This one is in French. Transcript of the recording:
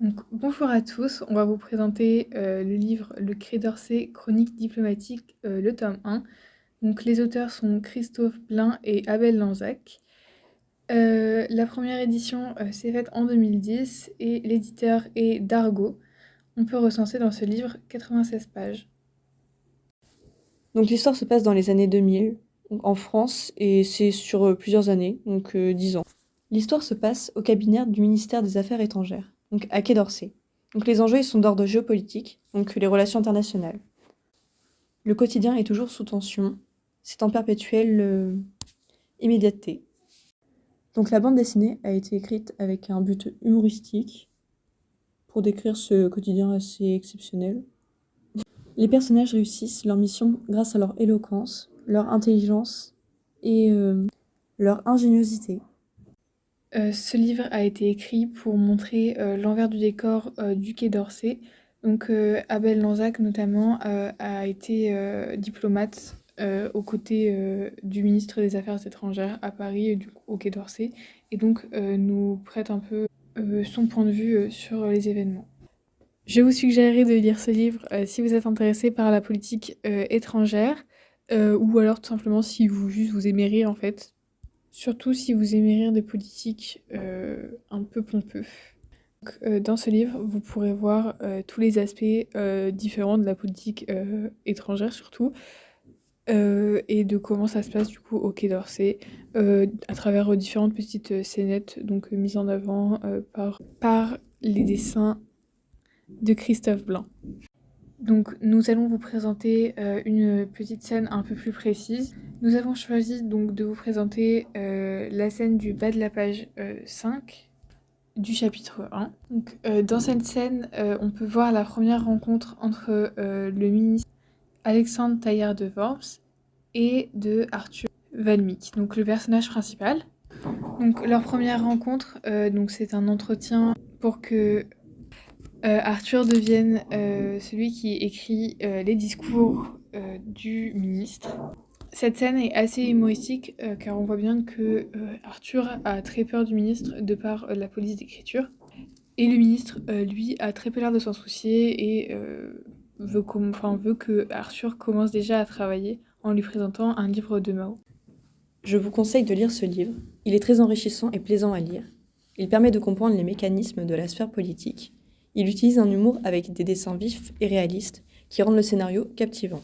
Donc, bonjour à tous, on va vous présenter le livre Le Quai d'Orsay, chronique diplomatique, le tome 1. Donc, les auteurs sont Christophe Blain et Abel Lanzac. La première édition s'est faite en 2010 et l'éditeur est Dargaud. On peut recenser dans ce livre 96 pages. Donc l'histoire se passe dans les années 2000, en France, et c'est sur plusieurs années, donc 10 ans. L'histoire se passe au cabinet du ministère des Affaires étrangères, donc à Quai d'Orsay. Donc les enjeux ils sont d'ordre géopolitique, donc les relations internationales. Le quotidien est toujours sous tension, c'est en perpétuelle immédiateté. Donc la bande dessinée a été écrite avec un but humoristique, pour décrire ce quotidien assez exceptionnel. Les personnages réussissent leur mission grâce à leur éloquence, leur intelligence et leur ingéniosité. Ce livre a été écrit pour montrer l'envers du décor du Quai d'Orsay. Donc, Abel Lanzac, notamment, a été diplomate aux côtés du ministre des Affaires étrangères à Paris, au Quai d'Orsay, et donc nous prête un peu son point de vue sur les événements. Je vous suggérerais de lire ce livre si vous êtes intéressé par la politique étrangère, ou alors tout simplement si vous aimez rire en fait. Surtout si vous aimez rire des politiques un peu pompeux. Donc, dans ce livre, vous pourrez voir tous les aspects différents de la politique étrangère surtout, et de comment ça se passe du coup au Quai d'Orsay, à travers différentes petites scénettes donc mises en avant par les dessins de Christophe Blain. Donc nous allons vous présenter une petite scène un peu plus précise. Nous avons choisi donc de vous présenter la scène du bas de la page 5 du chapitre 1. Donc, dans cette scène, on peut voir la première rencontre entre le ministre Alexandre Taillard de Worms et de Arthur Valmic, donc le personnage principal. Donc leur première rencontre, donc c'est un entretien pour que Arthur devienne celui qui écrit les discours du ministre. Cette scène est assez humoristique car on voit bien que Arthur a très peur du ministre de par la police d'écriture. Et le ministre, lui, a très peu l'air de s'en soucier et veut que Arthur commence déjà à travailler en lui présentant un livre de Mao. Je vous conseille de lire ce livre, il est très enrichissant et plaisant à lire. Il permet de comprendre les mécanismes de la sphère politique. Il utilise un humour avec des dessins vifs et réalistes qui rendent le scénario captivant.